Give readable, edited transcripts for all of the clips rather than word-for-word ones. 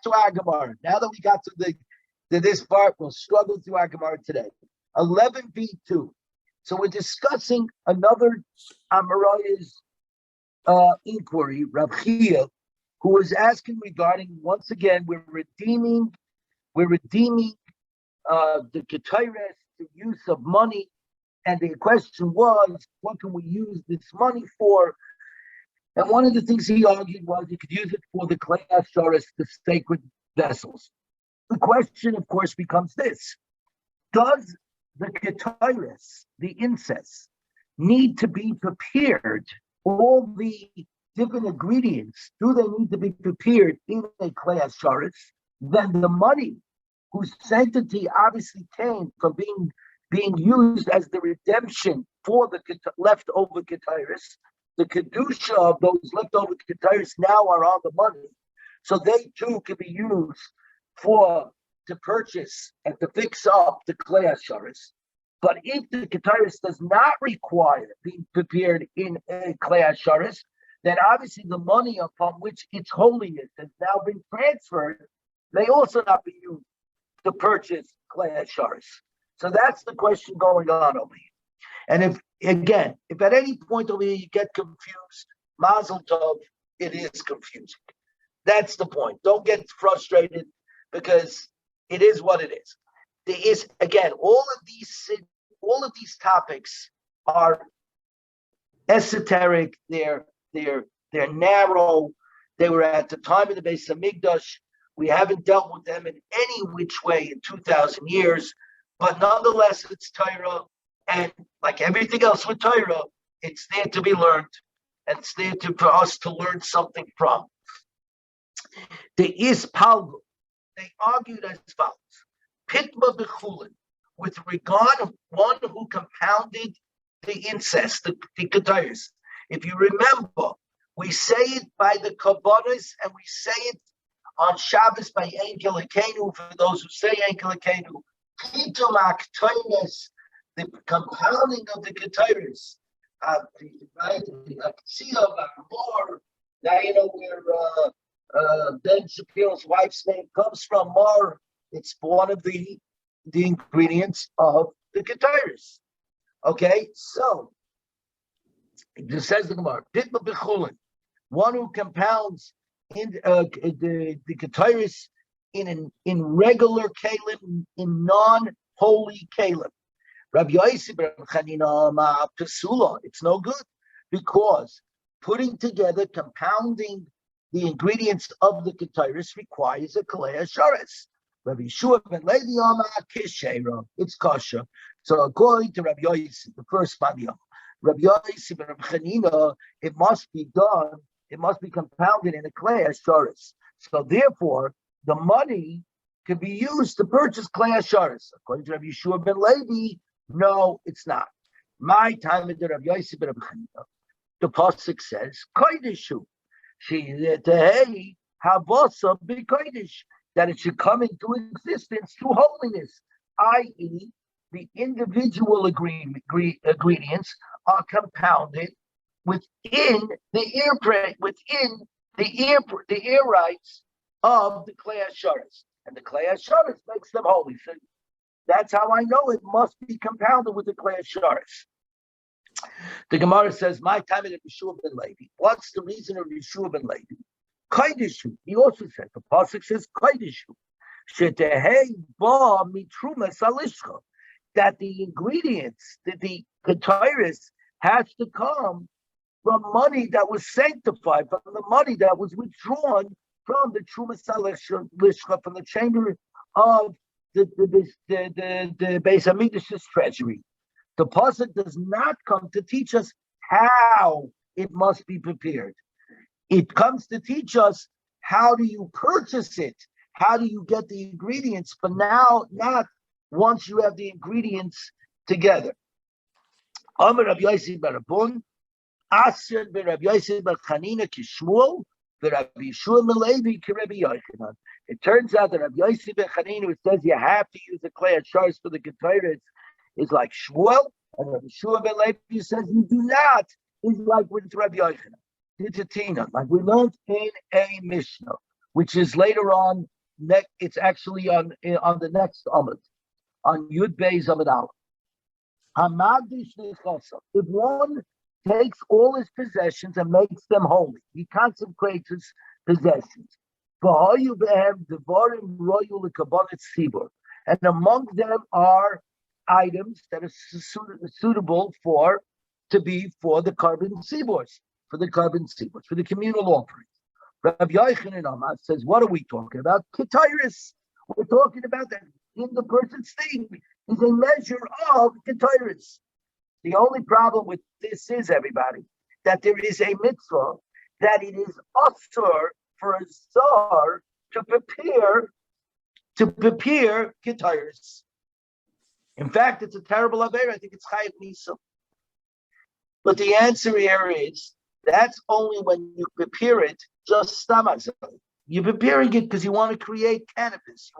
to our Gemara. Now that we got to this part, we'll struggle through our Gemara today. 11b2. So we're discussing another Amaraya's inquiry, Rav Chia, who was asking regarding, once again, we're redeeming the Ketores, the use of money, and the question was, what can we use this money for? And one of the things he argued was you could use it for the Klei Asharis, the sacred vessels. The question, of course, becomes this: does the Ketores, the incense, need to be prepared? All the different ingredients, do they need to be prepared in a Klei Asharis? Then the money, whose sanctity obviously came from being used as the redemption for the leftover Ketores, the Kedusha of those leftover Ketores now are on the money. So they too can be used to purchase and to fix up the Klei Asharis. But if the Ketores does not require being prepared in a Klei Asharis, then obviously the money upon which its holiness has now been transferred may also not be used to purchase Klei Asharis. So that's the question going on over here. And if at any point over here you get confused, Mazel Tov, it is confusing. That's the point. Don't get frustrated because it is what it is. There is, again, all of these topics are esoteric. They're narrow. They were at the time of the Beis Hamikdash. We haven't dealt with them in any which way in 2,000 years. But nonetheless, it's Torah, and like everything else with Torah, it's there to be learned, and it's there for us to learn something from. There is Palgu. They argued as follows: Pitma b'chulin, with regard to one who compounded the incest, the Ketores. If you remember, we say it by the Kabbanis, and we say it on Shabbos by Ein Kelekenu. For those who say Ein Kelekenu, Pitum Aktoines, the compounding of the Ketores, right? The Aksiya of Amor. Now you know where Ben Shapiro's wife's name comes from. Mar. It's one of the ingredients of the Ketores. Okay, so it just says the Gemara, Pitma b'chulin, one who compounds in the Ketores in regular kalim, in non-holy kalim. Rabbi Yossi ben Chanina Pesula, it's no good, because putting together, compounding the ingredients of the Ketores requires a Klei Asharis. Rabbi Yeshua ben Levi Kishera, it's kosher. So according to Rabbi Yossi, the first Madiyah, Rabbi Yossi ben Chanina, it must be done. It must be compounded in a Klei Asharis. So therefore, the money can be used to purchase Klei Asharis. According to Rabbi Yeshua ben Levi, no, it's not. My time in the Rabbi Yossi ben Chanina, the pasuk says, "Koidishu." She Havasa be Koidish, that it should come into existence through holiness, i.e., the individual ingredients are compounded within the air rights of the Klei Asharis, and the Klei Asharis makes them holy. So that's how I know it must be compounded with the Klei Asharis. The Gemara says, "My time at Yeshua ben Levi." What's the reason of Yeshua ben Levi? Kaidishu. He also said, the pasuk says, "Kaidishu." Shetehei ba mitruma salishcha. That the ingredients, that the Ketores has to come from money that was sanctified, from the money that was withdrawn from the Truma Salishcha, from the chamber of the Beis Hamikdash's treasury. The pasuk does not come to teach us how it must be prepared. It comes to teach us how do you purchase it, how do you get the ingredients, but now not once you have the ingredients together. Amar Rabbi Yossi bar Rabun, Asher ben Rabbi Yossi bar Chanina kishmuel, Rabbi Yeshua ben Levi ki Rabbi Yochanan. It turns out that Rabbi Yossi ben Chanina, who says you have to use the Klei Asharis for the Ketores, is like Shmuel, and Rabbi Yeshua ben Levi says you do not, is like with Rabbi Yochanan. Like we learned in a Mishnah, which is later on It's actually on the next Amud, on Yud Beis Amud Aleph. If one takes all his possessions and makes them holy, he consecrates his possessions. And among them are items that are suitable for the carbon seaboards, for the communal offerings. Rabbi Yochanan Amar says, what are we talking about? Ketairis. We're talking about that in the person's thing is a measure of ketairis. The only problem with this is, everybody, that there is a mitzvah that it is usur for a czar to prepare ketairis. In fact, it's a terrible aver. I think it's chayav misa. But the answer here is that's only when you prepare it just stomach. You're preparing it because you want to create cannabis. You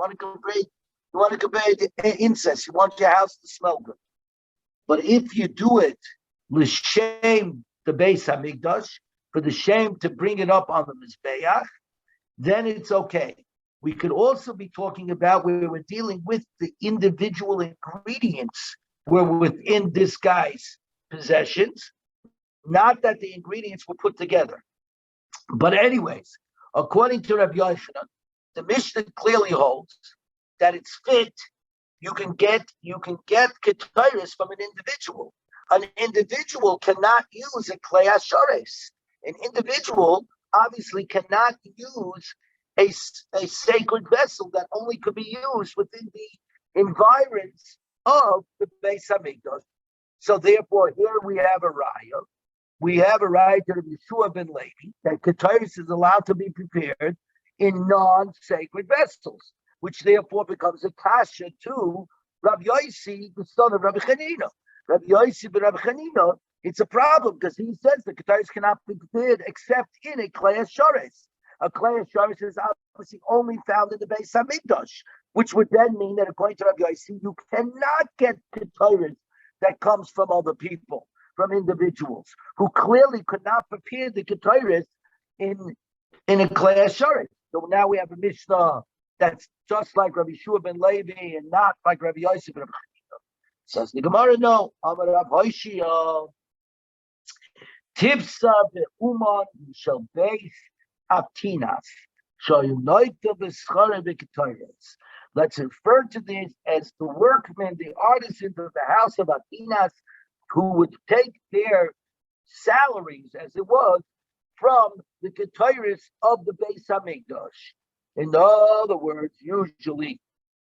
want to create incense. You want your house to smell good. But if you do it l'shem the Beis Hamikdash, for the shame to bring it up on the mizbeach, then it's okay. We could also be talking about where we're dealing with the individual ingredients were within this guy's possessions, not that the ingredients were put together. But anyways, according to Rabbi Yochanan, the Mishnah clearly holds that it's fit. You can get ketairis from an individual. An individual cannot use a klei hashares. An individual obviously cannot use a sacred vessel that only could be used within the environs of the Beis Hamikdash. So therefore, here we have a raya. We have a raya to Yeshua ben Levi that ketairis is allowed to be prepared in non-sacred vessels, which therefore becomes a kasha to Rabbi Yosi, the son of Rabbi Chanina. Rabbi Yosi ben Rabbi Chanina, it's a problem because he says the ketairis cannot be prepared except in a klei hashares. A klei hashares is obviously only found in the Beis Hamikdash, which would then mean that according to Rabbi Yosi, you cannot get ketairis that comes from other people, from individuals who clearly could not prepare the ketairis in a klei hashares. So now we have a Mishnah that's just like Rabbi Shua ben Levi and not like Rabbi Yosef ben Chanina. Says the Gemara, no. Amar Rav Hoshia, Tipsa be'uman shel beis Aptinas shayunoita b'schare b'ketairis. Let's refer to this as the workmen, the artisans of the house of Aptinas, who would take their salaries, as it was, from the ketairis of the Beis Hamikdash. In other words, usually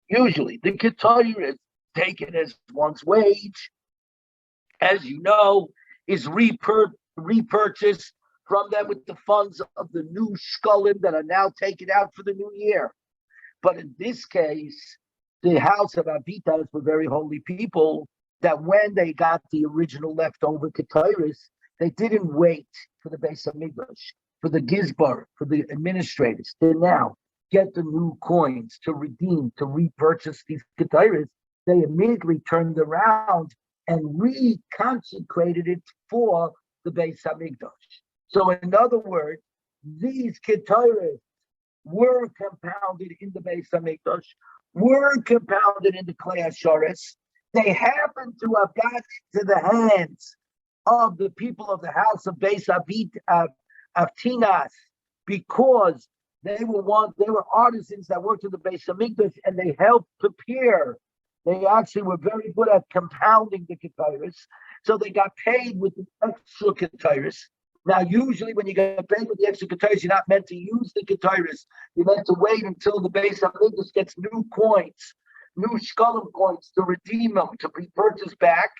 the ketairis taken as one's wage, as you know, is repurchased from them with the funds of the new Shekalim that are now taken out for the new year. But in this case, the house of Avitas were very holy people that when they got the original leftover ketairis, they didn't wait for the Beis Hamikdash, for the Gizbar, for the administrators. They now get the new coins to redeem, to repurchase these ketairis. They immediately turned around and reconsecrated it for the Beis Hamikdash. So in other words, these ketairis were compounded in the Beis Hamikdash, were compounded in the klei hashares. They happened to have got into the hands of the people of the house of Beis Avtinas because they were artisans that worked in the Beis Hamikdash and they helped prepare. They actually were very good at compounding the ketairis, so they got paid with the extra ketairis. Now, usually when you get paid with the extra ketairis, you're not meant to use the ketairis. You're meant to wait until the Beis Hamikdash gets new coins, new Shekalim coins to redeem them, to be purchased back,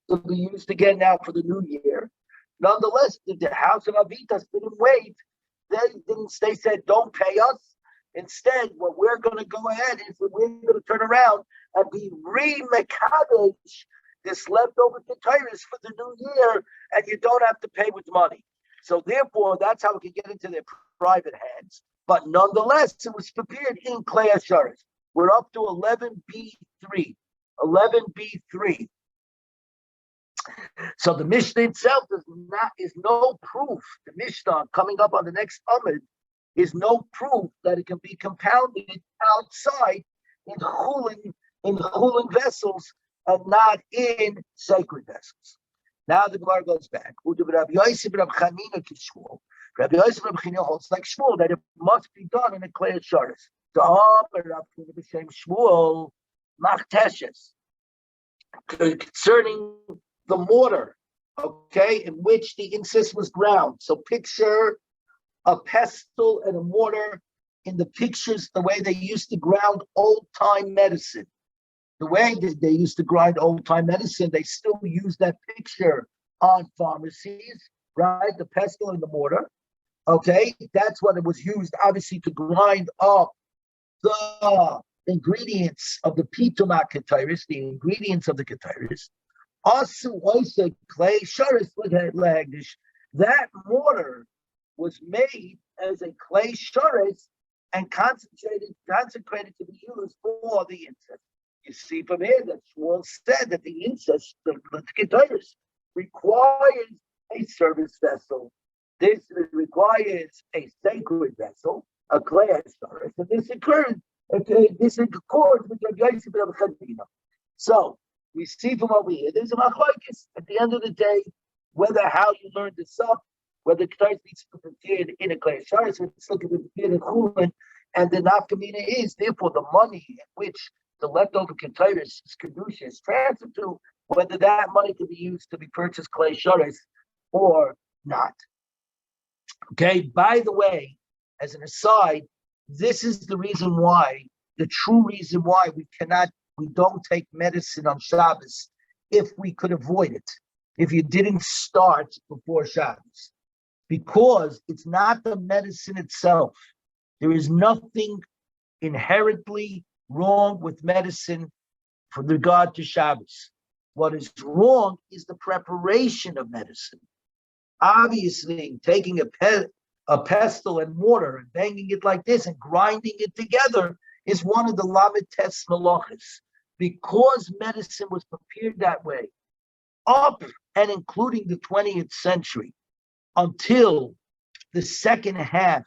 to be used again now for the new year. Nonetheless, the house of Avitas didn't wait. They said, don't pay us. Instead, what we're going to go ahead is we're going to turn around and be re-mekadesh this leftover ketairis for the new year, and you don't have to pay with money. So therefore, that's how it can get into their private hands. But nonetheless, it was prepared in klei hashares. We're up to 11b3. 11b3. So the Mishnah itself is no proof. The Mishnah coming up on the next Amud is no proof that it can be compounded outside in chulin vessels and not in sacred vessels. Now the Gemara goes back. Rabbi Yosef Rabbi Chanina Kishmul. Rabbi Yosef Rabbi Chanina holds like Shmuel that it must be done in a clay sharis. Shmuel Machteshes concerning the mortar, okay, in which the incense was ground. So picture a pestle and a mortar in the pictures, the way they used to ground old-time medicine. The way that they used to grind old-time medicine, they still use that picture on pharmacies, right? The pestle and the mortar. Okay, that's what it was used, obviously, to grind up the ingredients of the pituma ketiris, the ingredients of the ketiris. Also, clay sharis lagdish. That mortar was made as a clay sharis and consecrated to be used for the incense. You see from here that Shmuel said that the incense, the ketiris, requires a service vessel. This requires a sacred vessel, a clay sharis, and this occurred. Okay, this accords with Rabbi Yosef Rabbi Chanina. So we see from over here, there's a machlokes at the end of the day, whether how you learn this up, whether ketaris needs to be prepared in a clay sharis, whether it's looking to be prepared in chulin, and the nafkamina is therefore the money in which the leftover ketaris is kedusha is transferred to, whether that money can be used to be purchased clay sharis or not. Okay. By the way, as an aside, this is the reason why, the true reason why we don't take medicine on Shabbos if we could avoid it, if you didn't start before Shabbos, because it's not the medicine itself. There is nothing inherently wrong with medicine with regard to Shabbos. What is wrong is the preparation of medicine. Obviously, taking a pestle and mortar and banging it like this and grinding it together is one of the lamed tes malachas. Because medicine was prepared that way, up and including the 20th century, until the second half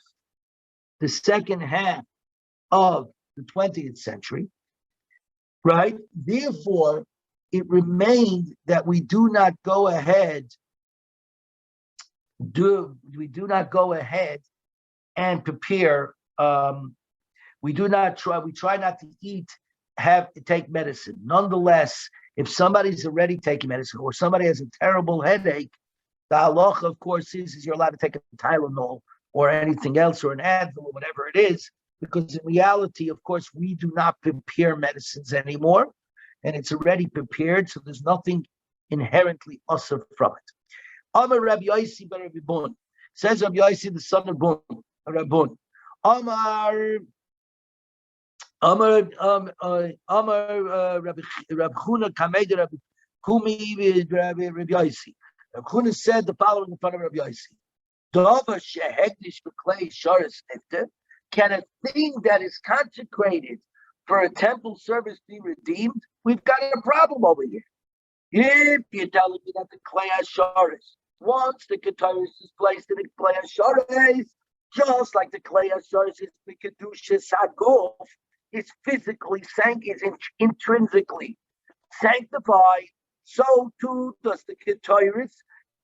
of the 20th century, right? Therefore, it remained that we do not go ahead and prepare. We try not to take medicine. Nonetheless, if somebody's already taking medicine or somebody has a terrible headache, the halacha, of course, is you're allowed to take a Tylenol or anything else or an Advil or whatever it is, because in reality, of course, we do not prepare medicines anymore, and it's already prepared, so there's nothing inherently usher from it. Amar Rabbi Yossi ben Rabbi Bun, says Rabbi Yossi, the son of Rabun. Amar Rabbi Chuna Kamed Rabbi Kumi Rabbi Yossi. Rabbi Chuna said the following in front of Rabbi Yossi: Dava shehegdish b'klei sharis nifter. Can a thing that is consecrated for a temple service be redeemed? We've got a problem over here. If you're telling me that the klei sharis, once the ketaris is placed in the klei sharis, just like the klei sharis is the kedusha saguf, is physically is intrinsically sanctified, so too does the ketaris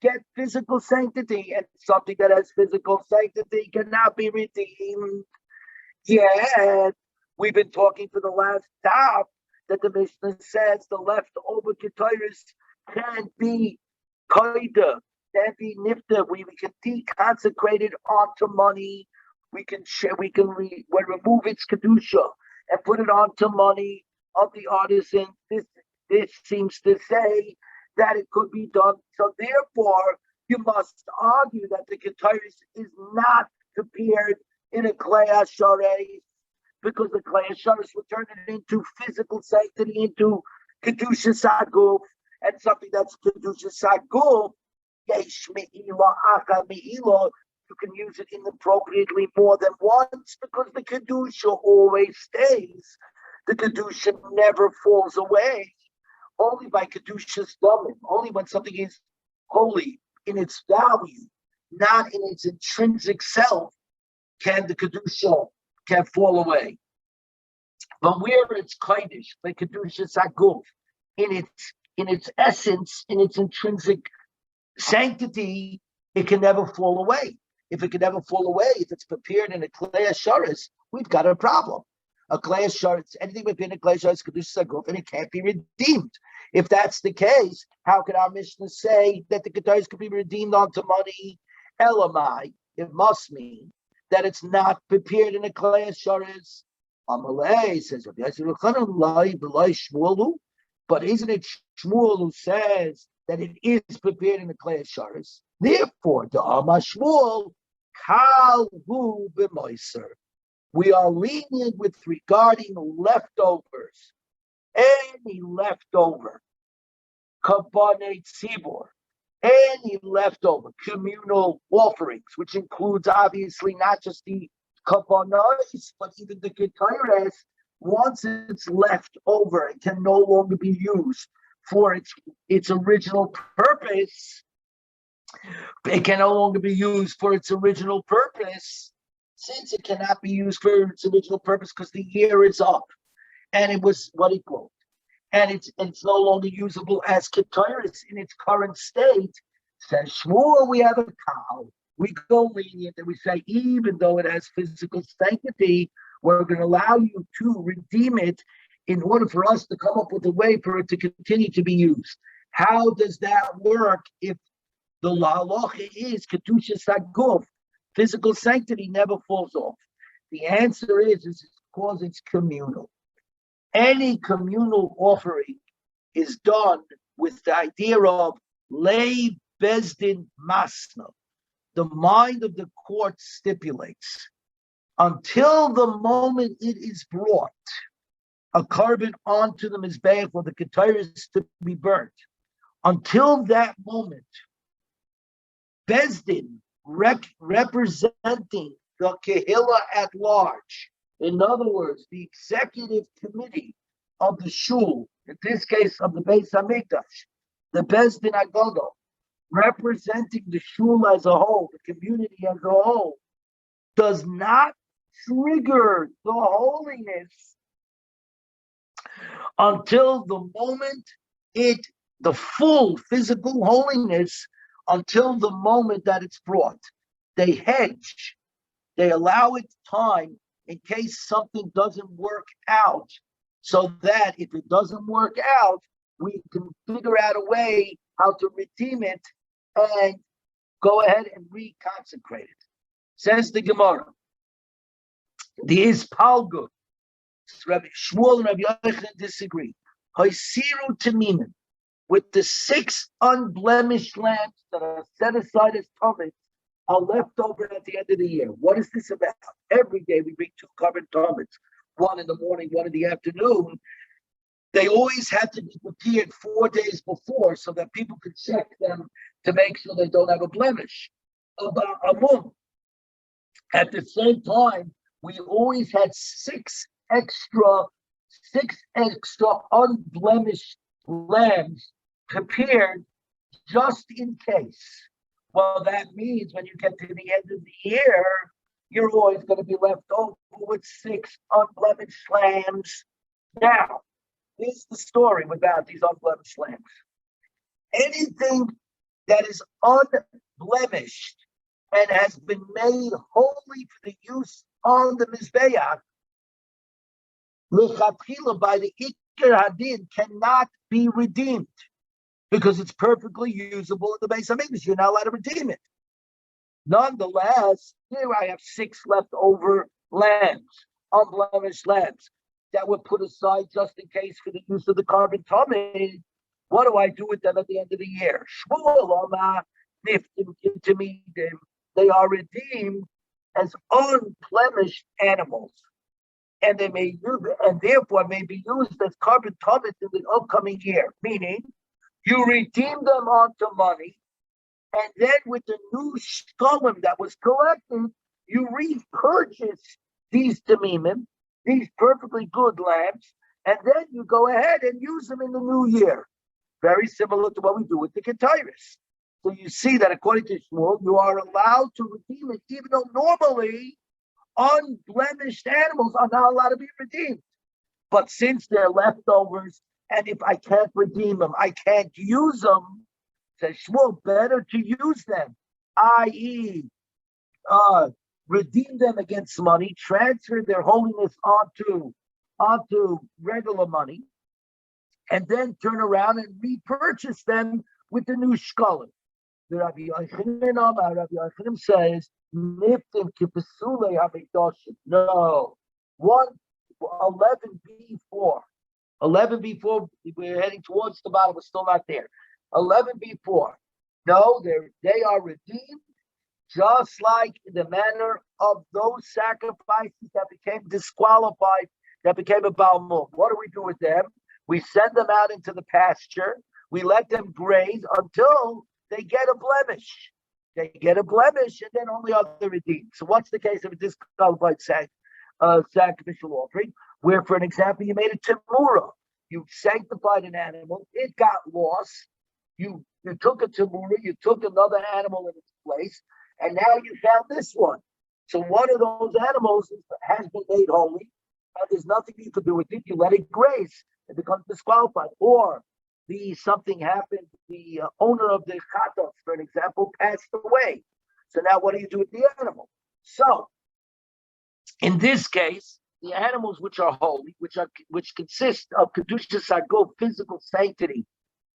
get physical sanctity, and something that has physical sanctity cannot be redeemed. Yet, we've been talking for the last stop that the Mishnah says the leftover ketaris can be kaida, can be nifta. We can deconsecrate it onto money. We can remove its kedusha and put it onto money of the artisan. This seems to say that it could be done. So therefore, you must argue that the ketaris is not prepared in a klei sharis, because the klei sharis will turn it into physical sanctity, into kedusha saguf, and something that's kedusha saguf, yesh me'ila acha me'ila, you can use it inappropriately more than once, because the kedusha always stays. The kedusha never falls away. Only by kedusha's domim, only when something is holy in its value, not in its intrinsic self, the kedusha can fall away. But where it's kodesh, the kedusha saguf, in its essence, in its intrinsic sanctity, it can never fall away. If it can never fall away, if it's prepared in a klei asharis, we've got a problem. A klei asharis, anything prepared in a klei asharis, kedusha saguf, and it can't be redeemed. If that's the case, how could our Mishnah say that the ketayis could be redeemed onto money? Elamai, it must mean that it's not prepared in a klei asharis. Amalei says, but isn't it Shmuel who says that it is prepared in the klei asharis? Therefore, the Amar Shmuel, kal hu b'moiser. We are lenient with regarding leftovers. Any leftover, kabbanet tzibor, any leftover communal offerings, which includes obviously not just the kabbanos, but even the ketayres. Once it's left over, it can no longer be used for its original purpose. It can no longer be used for its original purpose, since it cannot be used for its original purpose because the year is up, and it was what he quoted, and it's no longer usable as ketayres in its current state. Says Shmuel, we have a cow. We go lenient and we say, even though it has physical sanctity, we're going to allow you to redeem it in order for us to come up with a way for it to continue to be used. How does that work if the halacha is kedusha saguf, physical sanctity never falls off? The answer is because it's communal. Any communal offering is done with the idea of lei bezdin masna. The mind of the court stipulates until the moment it is brought, a carbon onto the mizbeach for the ketayres to be burnt. Until that moment, Bezdin, representing the kehillah at large, in other words, the executive committee of the shul, in this case of the Beis Hamikdash, the Bezdin Agadol, representing the shul as a whole, the community as a whole, does not trigger the holiness until the moment the full physical holiness, until the moment that it's brought. They hedge. They allow it time in case something doesn't work out, so that if it doesn't work out, we can figure out a way how to redeem it and go ahead and reconsecrate it. Says the Gemara, the Ispalgut, Rabbi Shmuel and Rabbi Yochanan disagree. Haisiru Tamimin, with the 6 unblemished lambs that are set aside as tummies, are left over at the end of the year. What is this about? Every day we bring 2 covered tummies, one in the morning, one in the afternoon. They always had to be prepared 4 days before so that people could check them to make sure they don't have a blemish. About a month. At the same time, we always had 6 extra unblemished lambs prepared just in case. Well, that means when you get to the end of the year, you're always going to be left over with 6 unblemished lambs. Now, here's the story about these unblemished lambs. Anything that is unblemished and has been made holy for the use on the Mizbeach, lechatchila by the Iker Hadin, cannot be redeemed because it's perfectly usable in the Beis Hamikdash. You're not allowed to redeem it. Nonetheless, here I have 6 leftover lambs, unblemished lambs, that were put aside just in case for the use of the carbon tummy. What do I do with them at the end of the year? They are redeemed as unblemished animals, and they may use and therefore may be used as carbon tummies in the upcoming year. Meaning, you redeem them onto money, and then with the new shkalim that was collected, you repurchase these tamimim, these perfectly good lambs, and then you go ahead and use them in the new year. Very similar to what we do with the ketayres. So you see that according to Shmuel, you are allowed to redeem it, even though normally unblemished animals are not allowed to be redeemed. But since they're leftovers, and if I can't redeem them, I can't use them, says Shmuel, better to use them, i.e., redeem them against money, transfer their holiness onto regular money, and then turn around and repurchase them with the new shkalim. The Rabbi Yochanan says, "Niftim kipesule hamikdashim." No, 11b4. 11b4. We're heading towards the bottom. We're still not there. 11b4. No, they are redeemed, just like in the manner of those sacrifices that became disqualified, that became a balmum. What do we do with them? We send them out into the pasture. We let them graze until they get a blemish. They get a blemish, and then only are they redeemed. So what's the case of a disqualified sacrificial offering? Where, for an example, you made a temura. You sanctified an animal. It got lost. You took a temura. You took another animal in its place. And now you found this one. So one of those animals has been made holy, and there's nothing you can do with it. You let it graze. It becomes disqualified. Or something happened, the owner of the chatos, for an example, passed away. So now what do you do with the animal? So in this case, the animals which are holy, which consist of kedusha saguf, physical sanctity,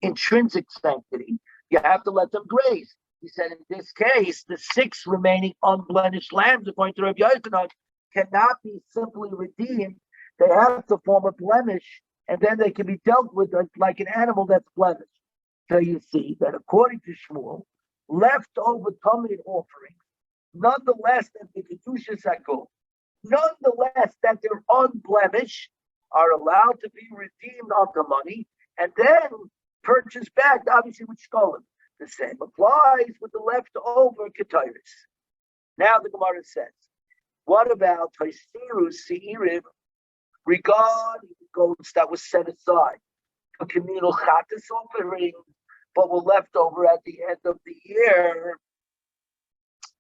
intrinsic sanctity, you have to let them graze. He said in this case, the 6 remaining unblemished lambs, according to Rabbi Yochanan, cannot be simply redeemed. They have to form a blemish, and then they can be dealt with like an animal that's blemished. So you see that according to Shmuel, leftover Talmud offerings, nonetheless that the kedusha saguf, nonetheless that they're unblemished, are allowed to be redeemed onto money and then purchased back, obviously with shkolim. The same applies with the leftover ketairis. Now the Gemara says, what about Taisiru Seirim regarding the goats that was set aside for communal chatas offering, but were left over at the end of the year?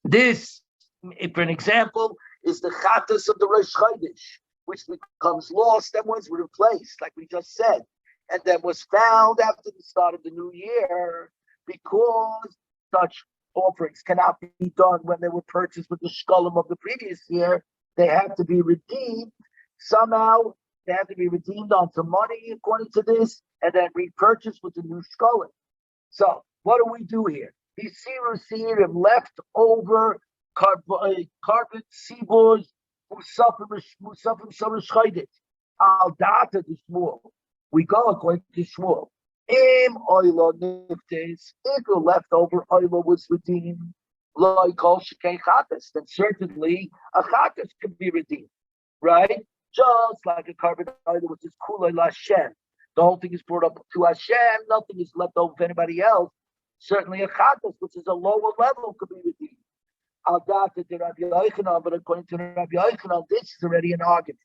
This, for an example, is the chatas of the Rosh Chodesh, which becomes lost and was replaced, like we just said, and then was found after the start of the new year, because such offerings cannot be done when they were purchased with the shkalim of the previous year. They have to be redeemed somehow. They have to be redeemed onto money according to this, and then repurchased with the new shkalim. So what do we do here? These sirim left over carbon sibos musafim shalosh chodesh al data the Shmuel. We go according to Shmuel. Im oila niftes, if the leftover oila was redeemed, like all shekei chatas, then certainly a chatas can be redeemed, right? Just like a carbon oila, which is kulei Hashem. The whole thing is brought up to Hashem. Nothing is left over for anybody else. Certainly a chatas, which is a lower level, could be redeemed. Al data to Rabbi Yochanan, but according to Rabbi Yochanan, this is already an argument.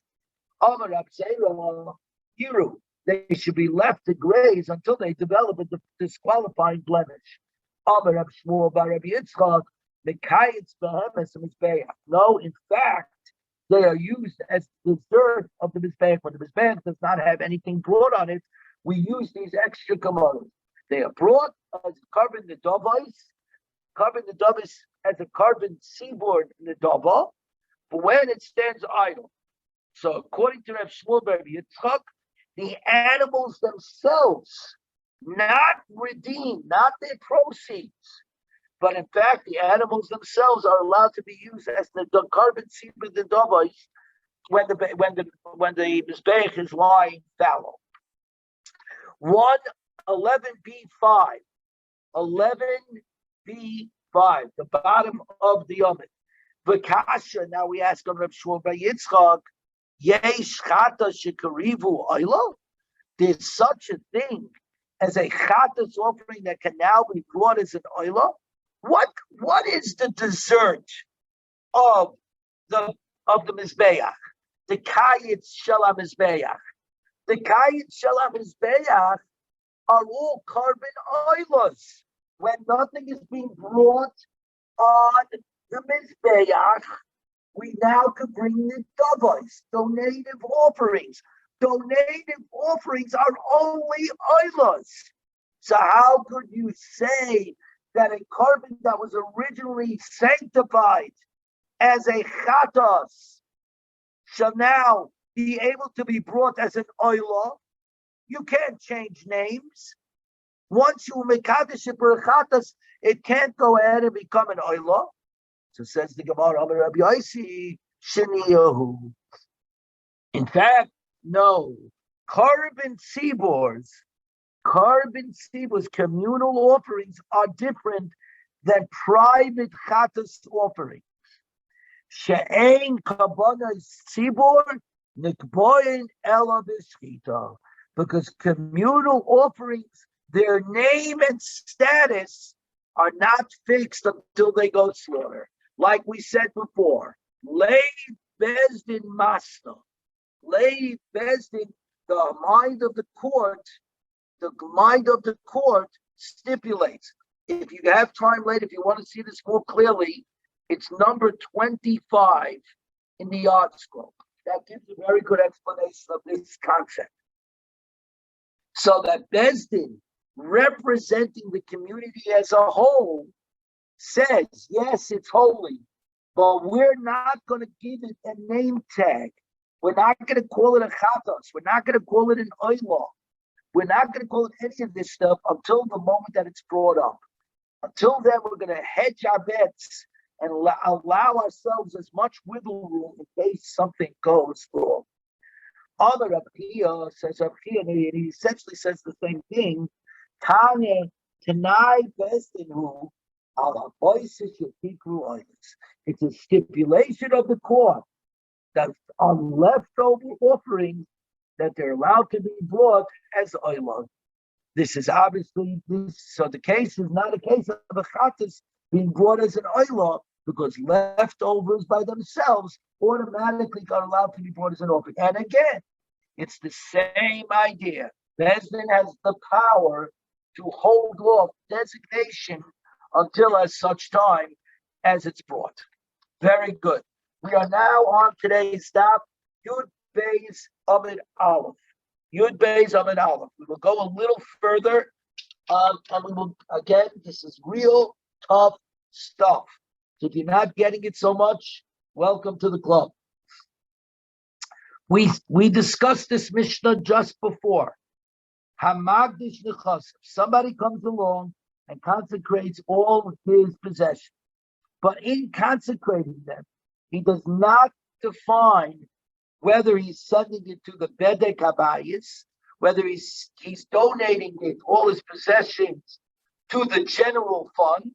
Amar Rabbi Zera, Yiru. They should be left to graze until they develop a disqualifying blemish. Amar Rabbi Shmuel bar Rabbi Yitzchak, Mekayitz behemes mizbeach. No, in fact, they are used as dessert of the mizbeach. When the mizbeach does not have anything brought on it, we use these extra kamaras. They are brought as carbon the dovais, carbon the dovais as a carbon seaboard in the dova, but when it stands idle. So according to Rabbi Shmuel bar Rabbi Yitzchak, the animals themselves, not redeemed, not their proceeds, but in fact, the animals themselves are allowed to be used as the carbon seed with the dovais when the mizbeach is lying fallow. 11b5, 11b5, the bottom of the Yomi. V'kasha. Now we ask on Reb Shmuel bar Yitzchak. Yesh chata shekarivu oila. There's such a thing as a chatas offering that can now be brought as an oila. What is the dessert of the mizbeach? The kayitz shel mizbeach. The kayitz shel mizbeach are all carbon oilas. When nothing is being brought on the mizbeach, we now could bring the davos, donative offerings. Donative offerings are only oilos. So how could you say that a carbon that was originally sanctified as a chatos shall now be able to be brought as an oila? You can't change names. Once you mekadesh it for a chatos, it can't go ahead and become an oila. So says the Gemara, Amar Rabbi Yosi, Sheniyahu. In fact, no. Carbon seaboards, communal offerings are different than private chatas offerings. She'ein kabbalah sibor nikboin ela b'shchita. Because communal offerings, their name and status are not fixed until they go slaughter. Like we said before, lay bezdin masna. Lay bezdin, the mind of the court stipulates. If you have time later, if you want to see this more clearly, it's number 25 in the Yard Scroll. That gives a very good explanation of this concept. So that Bezdin, representing the community as a whole, says, yes, it's holy, but we're not going to give it a name tag. We're not going to call it a chatos. We're not going to call it an oila. We're not going to call it any of this stuff until the moment that it's brought up. Until then, we're going to hedge our bets and allow ourselves as much wiggle room in case something goes wrong. Other Abhiya says Abhiya, and he essentially says the same thing. Tane Tanai Bestinu ala voices it's a stipulation of the court that on leftover offerings that they're allowed to be brought as oila. This is obviously this. So the case is not a case of a chatas being brought as an oila, because leftovers by themselves automatically got allowed to be brought as an offering. And again, it's the same idea. Bezdin has the power to hold off designation until as such time as it's brought. Very good. We are now on today's stop. Yud Beis Amid Aleph. Yud Beis Amid Aleph. We will go a little further, and we will, again, this is real tough stuff. So if you're not getting it so much, welcome to the club. We discussed this Mishnah just before. Hamagdish nechasef. Somebody comes along and consecrates all of his possessions. But in consecrating them, he does not define whether he's sending it to the Bedek Habayis, whether he's donating it, all his possessions, to the general fund,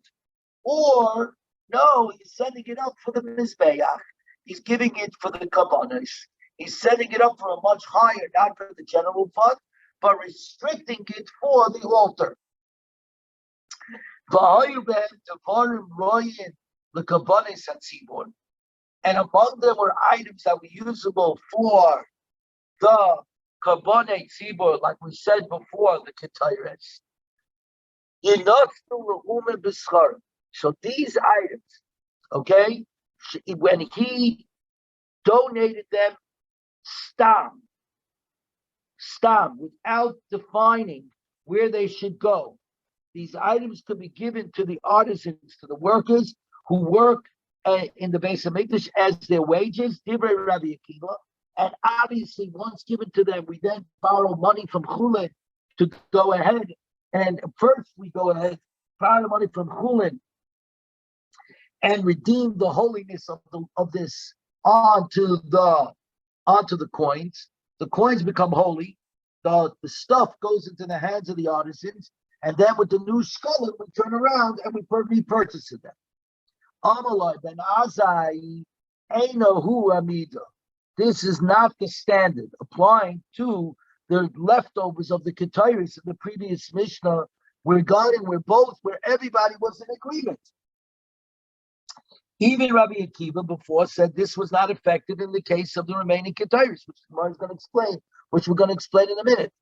or no, he's sending it up for the Mizbeach. He's giving it for the Kabbanis. He's setting it up for a much higher, not for the general fund, but restricting it for the altar. And among them were items that were usable for the Kabbanih Tzibur, like we said before, the Ketayres. So these items, okay, when he donated them, stam, without defining where they should go. These items could be given to the artisans, to the workers who work in the Beis Hamikdash as their wages, Divrei Rabbi Akiva, and obviously once given to them, we then borrow money from Chulin to go ahead, and first we go ahead, borrow money from Chulin and redeem the holiness of this onto the coins. The coins become holy. The stuff goes into the hands of the artisans, and then with the new Shekalim, we turn around and we repurchase them. Amalai ben Azai Einohu Amida. This is not the standard applying to the leftovers of the Ketairis in the previous Mishnah, where everybody was in agreement. Even Rabbi Akiva before said this was not effective in the case of the remaining Ketairis, which we're going to explain in a minute.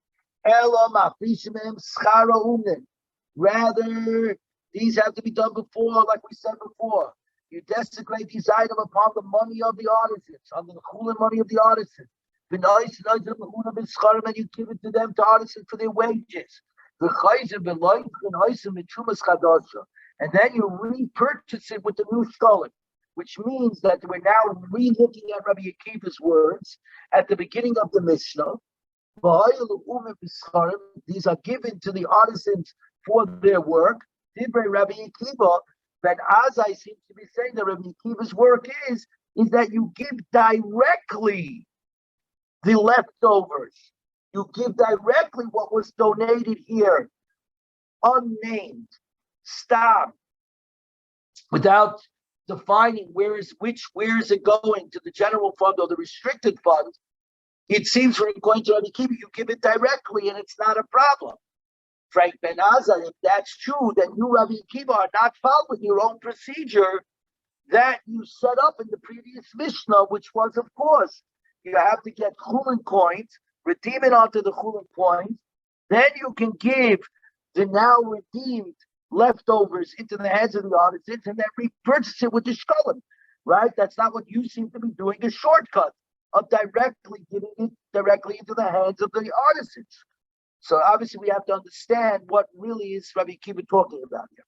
Rather, these have to be done before, like we said before. You desecrate these items upon the money of the artisans, on the chulin money of the artisans. And you give it to them, to artisans, for their wages. And then you repurchase it with the new shekalim, which means that we're now re-looking at Rabbi Akiva's words at the beginning of the Mishnah. These are given to the artisans for their work. Rabbi Akiva, that as I seem to be saying that Rabbi Akiva's work is that you give directly the leftovers. You give directly what was donated here, unnamed, stop, without defining where is it going, to the general fund or the restricted fund. It seems from going to Rabbi Akiva, you give it directly and it's not a problem. Frank Ben Azar, if that's true, then you, Rabbi Akiva, are not following your own procedure that you set up in the previous Mishnah, which was, of course, you have to get chulin coins, redeem it onto the chulin coins, then you can give the now redeemed leftovers into the hands of the artisans and then repurchase it with the shekalim, right? That's not what you seem to be doing, a shortcut of directly giving it directly into the hands of the artisans. So obviously we have to understand what really is Rabbi Akiva talking about here.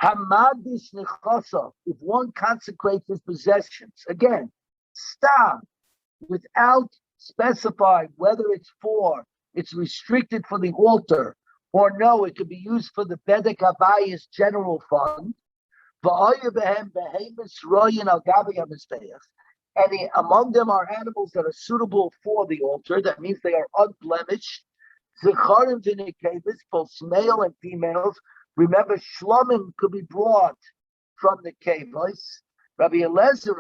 Hamadish nechasa, if one consecrates his possessions, again, stop, without specifying whether it's restricted for the altar, or no, it could be used for the Bedek Habayis general fund. And among them are animals that are suitable for the altar. That means they are unblemished. Zecharim v'nekeves, both male and females. Remember, shlomim could be brought from the kevos. Rabbi Eliezer,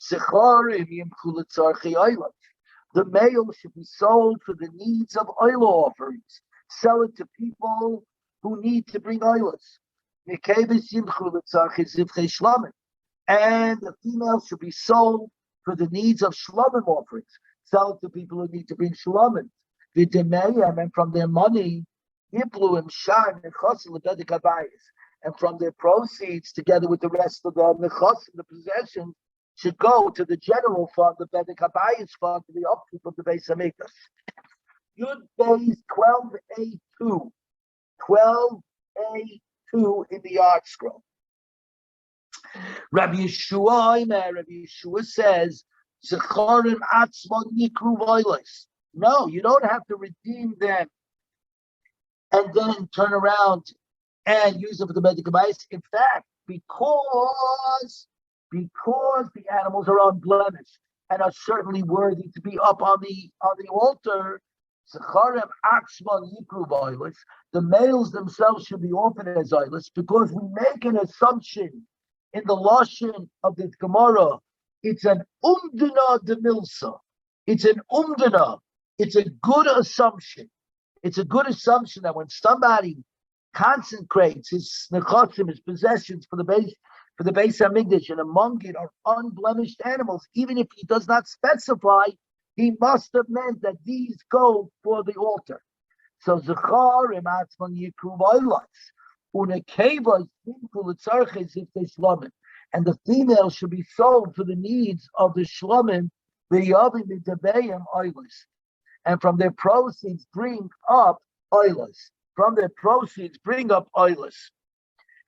zecharim yimchu l'tzarchei oila. The male should be sold for the needs of oil offerings. Sell it to people who need to bring oilers. Nekeves yimchu l'tzarchei zivchei shlomim. And the female should be sold for the needs of shlomim offerings. Sell it to people who need to bring shlomim. And from their money, and from their proceeds, together with the rest of the possessions, should go to the general fund, the Bedek Habayis fund, to the upkeep of the Beis Hamikdash. Yud Beis 12a2, 12a2 in the Art Scroll. Rabbi Yeshua says, "Zecharim atzmon yikru voilos." No, you don't have to redeem them and then turn around and use them for the Bedek Habayis. In fact, because the animals are unblemished and are certainly worthy to be up on the altar, Zecharim atzmon yikru voilos. The males themselves should be offered as oilers, because we make an assumption in the lashon of the Gemara. It's an umdana de milsa. It's an umdana. It's a good assumption. It's a good assumption that when somebody consecrates his nechasim, his possessions for the Beis Hamikdash, and among it are unblemished animals, even if he does not specify, he must have meant that these go for the altar. So zecharim atzman yikru voilos. And the female should be sold for the needs of the shlomim, and from their proceeds bring up oilers.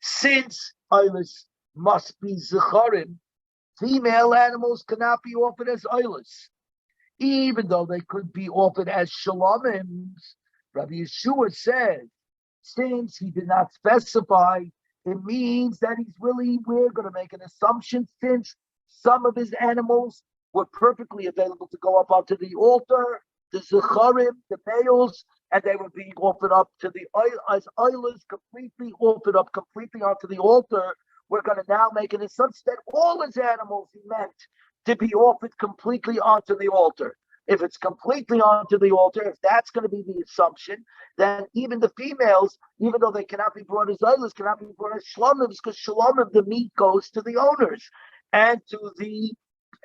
Since oilers must be zecharim, female animals cannot be offered as oilers, even though they could be offered as shalomims. Rabbi Yeshua said, since he did not specify, it means that we're going to make an assumption, since some of his animals were perfectly available to go up onto the altar, the zecharim, the males, and they were being offered up to the as oilers, completely offered up completely onto the altar. We're going to now make an assumption that all his animals he meant to be offered completely onto the altar. If it's completely onto the altar, if that's going to be the assumption, then even the females, even though they cannot be brought as oilers, cannot be brought as shlomim, because shlomim, the meat goes to the owners and to the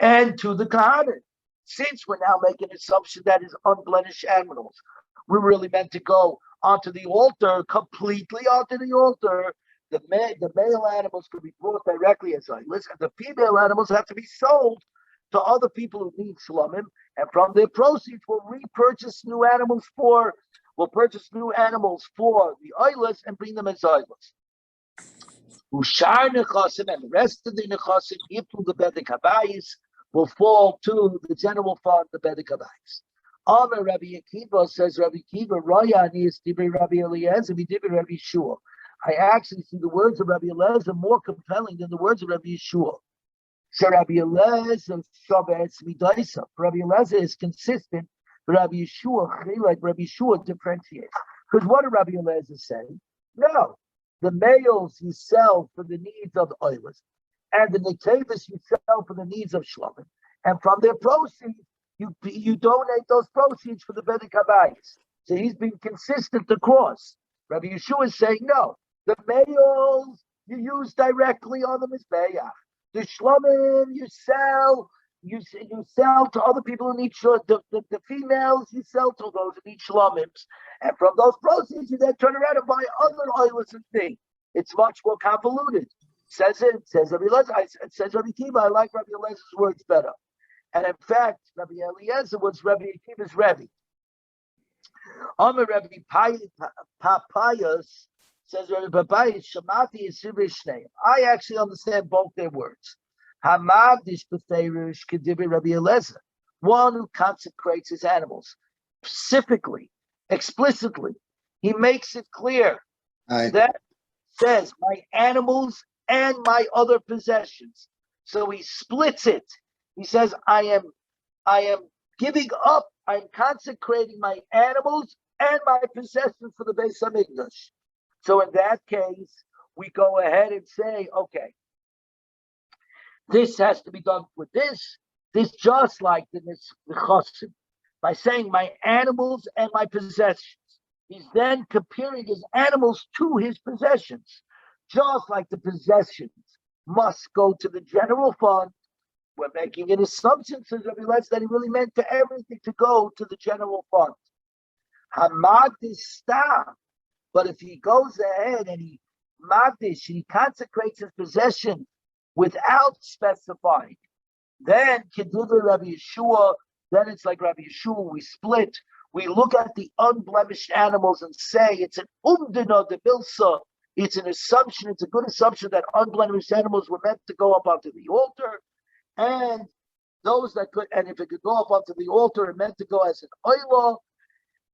kahanim. Since we're now making an assumption that is unblemished animals, we're really meant to go onto the altar, completely onto the altar, The male animals could be brought directly as oilers, and the female animals have to be sold to other people who need shlomim, and from their proceeds we'll repurchase new animals for the oilers and bring them as oilers. Ushar nechasim, and the rest of the nechasim, yiplu the bedek habayis, will fall to the general fund, the bedek habayis. Amar Rabbi Akiva, says Rabbi Akiva, Raya Anis Dibri Rabbi Eliezer, Dibri Rabbi Yeshua. I actually see the words of Rabbi Eliezer more compelling than the words of Rabbi Yeshua. So Rabbi Eliezer Shabbat Midaisa. Rabbi Eliezer is consistent. Rabbi Yeshua, like Rabbi Yeshua, differentiates. Because what did Rabbi Eliezer say? No, the males you sell for the needs of the oilers, and the nekavas you sell for the needs of shlomim, and from their proceeds you donate those proceeds for the bedek habayis. So he's been consistent across. Rabbi Yeshua is saying no. The males you use directly on the mizbeach. The shlomim you sell to other people who need the females you sell to those who need shlomims, and from those proceeds you then turn around and buy other oilers and things. It's much more convoluted. Says Rabbi Eliezer. It says Rabbi Akiva. I like Rabbi Eliezer's words better. And in fact, Rabbi Eliezer was Rabbi Akiva's Rebbe. Amar Rabbi Papayas, says Rabbi Papayas, Shamati is Shnei. I actually understand both their words. Hamagdish b'feirush k'dibri Rabbi Eliezer, one who consecrates his animals specifically, explicitly. He makes it clear that says my animals and my other possessions. So he splits it. He says, I am giving up, I'm consecrating my animals and my possessions for the Beis Hamikdash. So in that case, we go ahead and say, okay, this has to be done with this just like the Chosim, by saying my animals and my possessions. He's then comparing his animals to his possessions, just like the possessions must go to the general fund. We're making an assumption, says Rabbi Eliezer, that he really meant to everything to go to the general fund. Hamagdish stop. But if he goes ahead and he consecrates his possession without specifying, then Kedivah Rabbi Yeshua, then it's like Rabbi Yeshua, we split. We look at the unblemished animals and say it's an umdina de bilsa. It's an assumption, it's a good assumption that unblemished animals were meant to go up onto the altar. And those that could, and if it could go up onto the altar, it meant to go as an oila,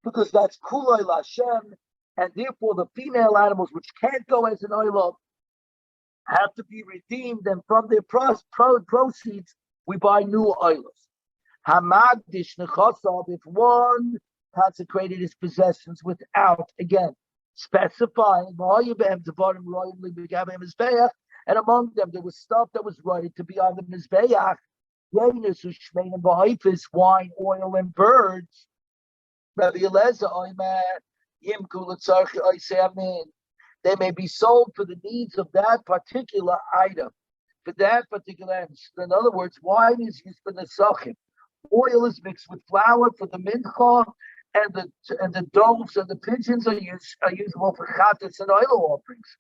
because that's kulay lashem, and therefore the female animals which can't go as an oila have to be redeemed, and from their proceeds we buy new oilers. Hamagdish nechasav, if one consecrated his possessions without, again, specifying, and among them there was stuff that was right to be on the mizbeach, wine, oil, and birds. Rabbi Eliezer, they may be sold for the needs of that particular item, for that particular item. In other words, wine is used for the sachim. Oil is mixed with flour for the mincha, and the doves and the pigeons are usable for chatas and oil offerings.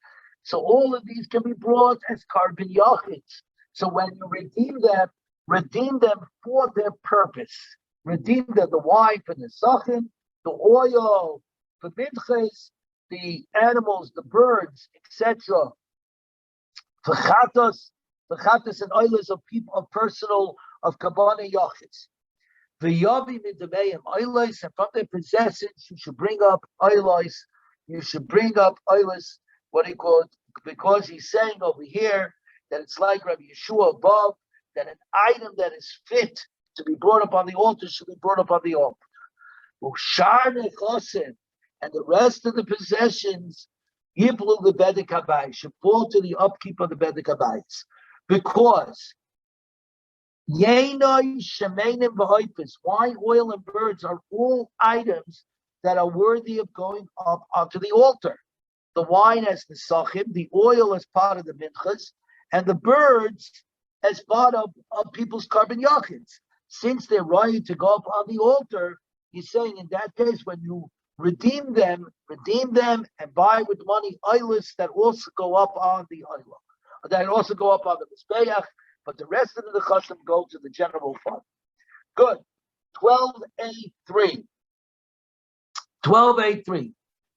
So all of these can be brought as carbon yachids. So when you redeem them for their purpose. Redeem them, the wine for the sachin, the oil for minches, the animals, the birds, etc. For chatas and oilers of people, of personal, of kabbalah yachids. The Yomi midameim oilers, and from their possessions you should bring up oilers. You should bring up oilers. What he called, because he's saying over here that it's like Rabbi Yeshua above, that an item that is fit to be brought up on the altar should be brought up on the altar. And the rest of the possessions, Yiplu the bedek habayis, should fall to the upkeep of the bedek habayis, because Yainoi, Shemenim, V'hoipis, wine, oil, and birds are all items that are worthy of going up onto the altar. The wine as the sachim, the oil as part of the minchas, and the birds as part of people's carbon yachids. Since they're ready to go up on the altar, he's saying in that case, when you redeem them, and buy with money oilers that also go up on the oiler, that also go up on the mizbeach, but the rest of the chasam go to the general fund. Good. 12A3. 12A3.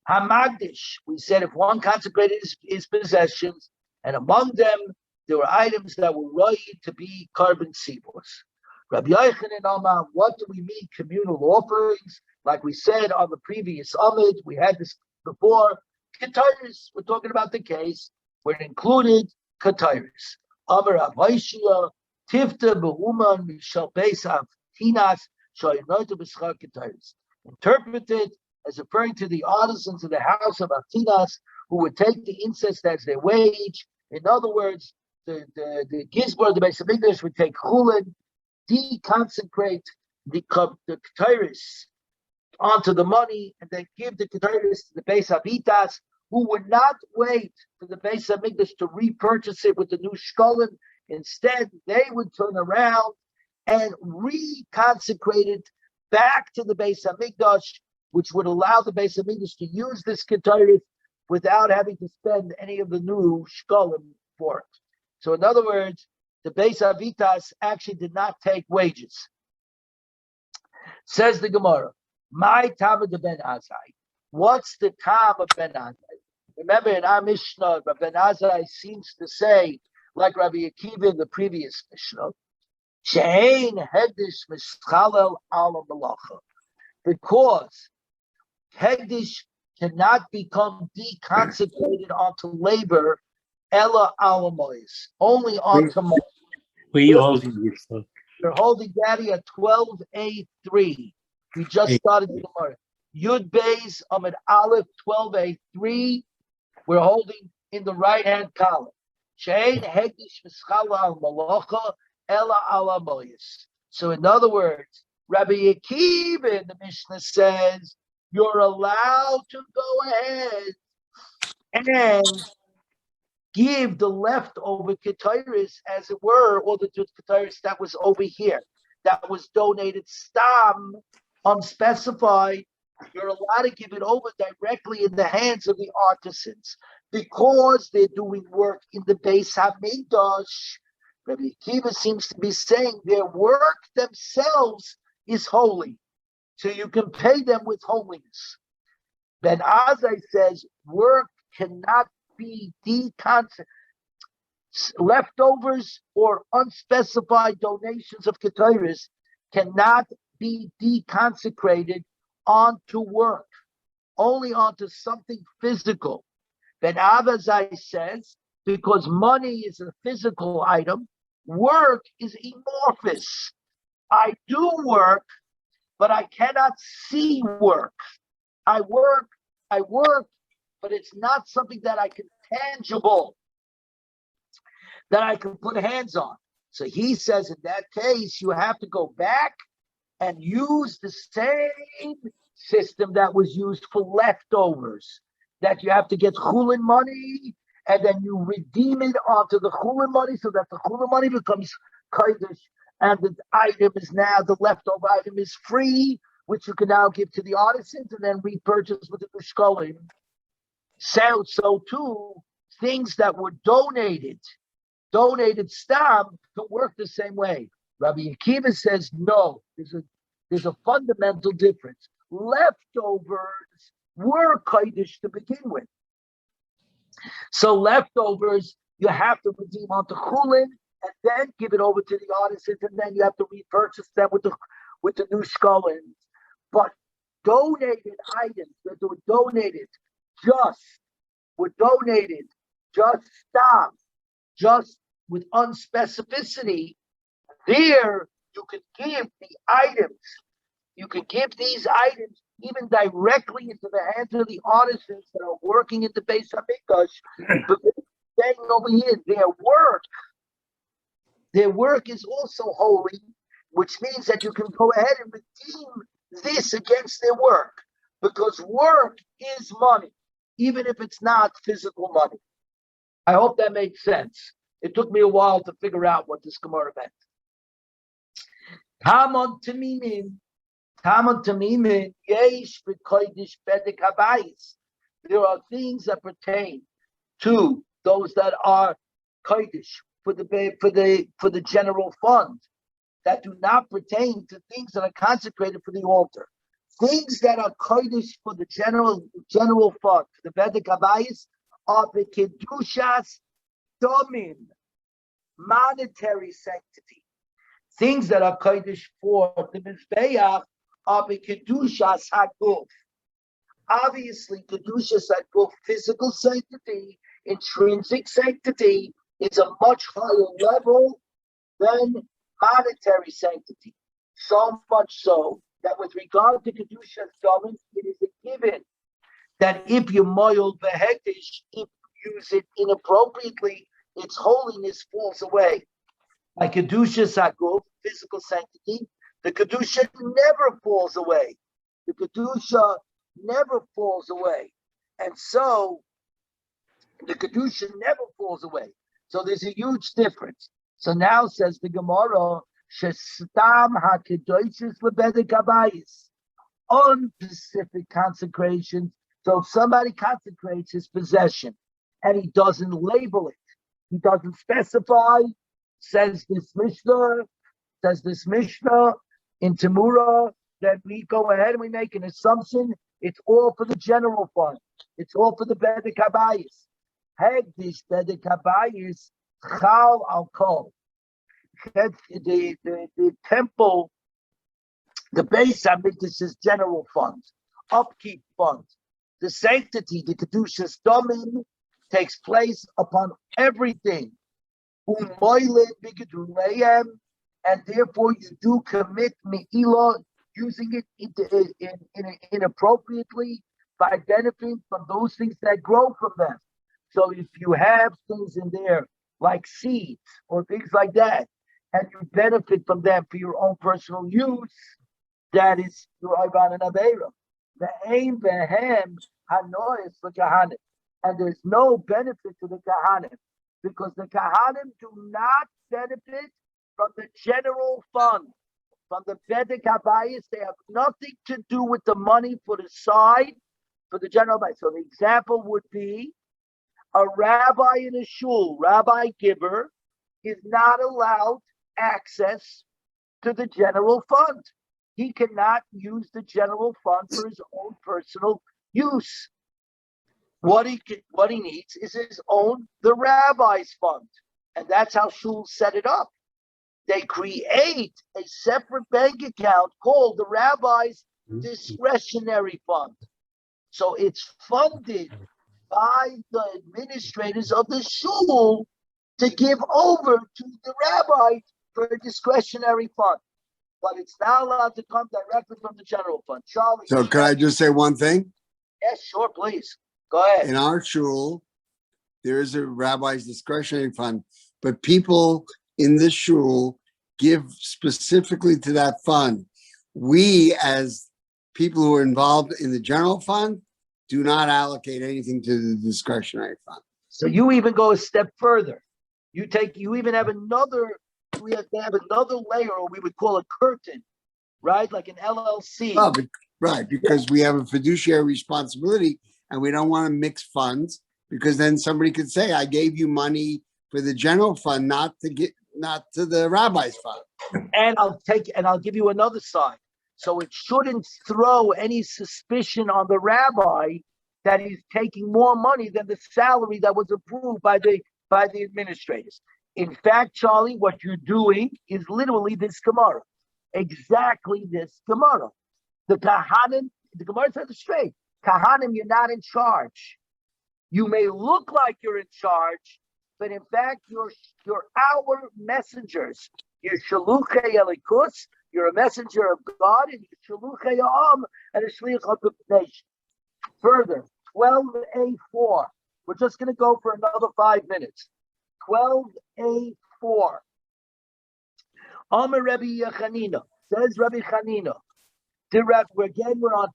Hamagdish. We said if one consecrated his possessions, and among them there were items that were right to be carbon seaboards. Rabbi Yochanan Amar, what do we mean communal offerings? Like we said on the previous Amid, we had this before. Ketairis, we're talking about the case where it included Ketairis. Amar Avaishia, Tifta Behuman Mishal Besav Tinas Shayanoita B'Schar Ketairis. Interpreted as referring to the artisans of the house of Atinas who would take the incest as their wage. In other words, the Gizbar, the Beis Hamikdash, would take chulin, deconsecrate the Ketairis onto the money, and then give the Ketairis to the Beis Habitas, who would not wait for the Beis Hamikdash to repurchase it with the new shkolim. Instead, they would turn around and reconsecrate it back to the Beis Hamikdash, which would allow the Beis Hamikdash to use this Ketairis without having to spend any of the new shkolim for it. So in other words, the Beis Habitas actually did not take wages. Says the Gemara, my tam of Ben Azai. What's the tam of Ben Azai? Remember in our Mishnah, Ben Azai seems to say, like Rabbi Akiva in the previous Mishnah, She'ein hegdish mischalel ala malacha. Because hegdish cannot become deconsecrated onto labor, ella alamois, only onto money. Where are you holding yourself? You're holding Daddy at 12A3. We just started the Gemara. Yud Beis Amid Aleph 12A3. We're holding in the right hand column. Shein Hegdish Mischala al Malacha Ella ala Moyes. So in other words, Rabbi Akiva in the Mishnah says you're allowed to go ahead and give the leftover ketairis, as it were, or the ketairis that was over here, that was donated stam, unspecified. You're allowed to give it over directly in the hands of the artisans because they're doing work in the Beis Hamikdash. Rabbi Akiva seems to be saying their work themselves is holy, so you can pay them with holiness. Ben Azai says work cannot be leftovers or unspecified donations of ketairis cannot be deconsecrated onto work, only onto something physical. Ben Azai says because money is a physical item, work is amorphous. I do work, but I cannot see work. I work, but it's not something that I can tangible, that I can put hands on. So he says in that case, you have to go back and use the same system that was used for leftovers, that you have to get chulin money, and then you redeem it onto the chulin money so that the chulin money becomes kodesh, and the item is now, the leftover item is free, which you can now give to the artisans and then repurchase with the shkolim. So too, things that were donated stam can work the same way. Rabbi Akiva says no. There's a fundamental difference. Leftovers were kodesh to begin with. So leftovers you have to redeem onto chulin and then give it over to the artisans, and then you have to repurchase them with the new shkolim. But donated items that were donated just stop, just with unspecificity, there you could give the items, you could give these items even directly into the hands of the artisans that are working in the Beis Hamikdash, but then over here, their work is also holy, which means that you can go ahead and redeem this against their work, because work is money, even if it's not physical money. I hope that made sense. It took me a while to figure out what this Gemara meant. Hamon Taminim, Talmud Tamimin, yesh b'kodesh bedek habayis. There are things that pertain to those that are kodesh for the general fund that do not pertain to things that are consecrated for the altar. Things that are kodesh for the general fund, for the bedek habayis, are the kedushas domin, monetary sanctity. Things that are kodesh for the mizbeach are the kedushas haguf. Obviously, kedushas haguf, physical sanctity, intrinsic sanctity, is a much higher level than monetary sanctity. So much so that with regard to kedushas domin, it is a given that if you moil behektish, if you use it inappropriately, its holiness falls away. Like kedushas haguf, physical sanctity, the kedusha never falls away. The kedusha never falls away, and so the kedusha never falls away. So there's a huge difference. So now says the Gemara, "Shestam hakedoshis lebedek habayis." Unspecific consecrations. So if somebody consecrates his possession and he doesn't label it, he doesn't specify, says this Mishnah in Tamura, that we go ahead and we make an assumption it's all for the general fund. It's all for the bedek habayis. Hegdish bedek habayis chal al kol. The temple, the Beis Hamikdash is general funds, upkeep funds. The sanctity, the kedushas domim, takes place upon everything. And therefore you do commit me'ilah, using it inappropriately by benefiting from those things that grow from them. So if you have things in there like seeds or things like that, and you benefit from them for your own personal use, that is your Ivan and Aveira. The aim behem hanois for Kahanim. And there's no benefit to the Kahanim, because the Kahanim do not benefit from the general fund, from the bedek habayis. They have nothing to do with the money put aside for the general habayis. So the example would be a rabbi in a shul, Rabbi Giver, is not allowed access to the general fund. He cannot use the general fund for his own personal use. What he needs is the rabbi's fund, and that's how shuls set it up. They create a separate bank account called the rabbi's discretionary fund. So it's funded by the administrators of the shul to give over to the rabbi for a discretionary fund. But it's not allowed to come directly from the general fund. Charlie. So can I just say one thing? Yes, sure, please. Go ahead. In our shul, there is a rabbi's discretionary fund, but people in this shul give specifically to that fund. We, as people who are involved in the general fund, do not allocate anything to the discretionary fund. So you even go a step further. You even have another. We have to have another layer, or we would call a curtain, right? Like an LLC. Oh, right, because we have a fiduciary responsibility, and we don't want to mix funds, because then somebody could say, "I gave you money for the general fund, not to the rabbi's fund." And I'll give you another side. So it shouldn't throw any suspicion on the rabbi that he's taking more money than the salary that was approved by the administrators. In fact, Charlie, what you're doing is literally this Gemara. Exactly this Gemara. The Kahanim, the Gemara says it straight. Kahanim, you're not in charge. You may look like you're in charge, but in fact, you're our messengers. You're Shaluchei Elikus, you're a messenger of God, and you're Shaluchei Am, and a Shliach of the nation. Further, 12a4. We're just going to go for another 5 minutes. 12a4. Amar Rabbi Chanina, says Rabbi Chanina. We're on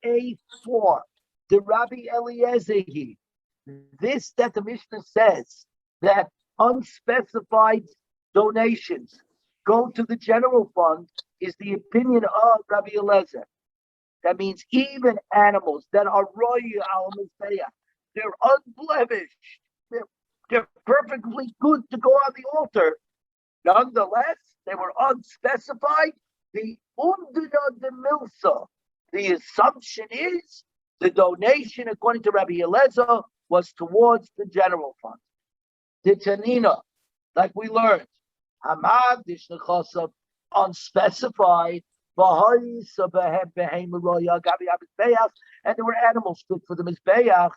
12a4. The Rabbi Eliezer. This that the Mishnah says that unspecified donations go to the general fund is the opinion of Rabbi Eliezer. That means even animals that are roya al mizbeach, they're unblemished, they're perfectly good to go on the altar. Nonetheless, they were unspecified. The undina de milsa. The assumption is the donation, according to Rabbi Eliezer, was towards the general fund. The tanina, like we learned, hamad dishnechasav, unspecified, and there were animals fit for the mizbeach,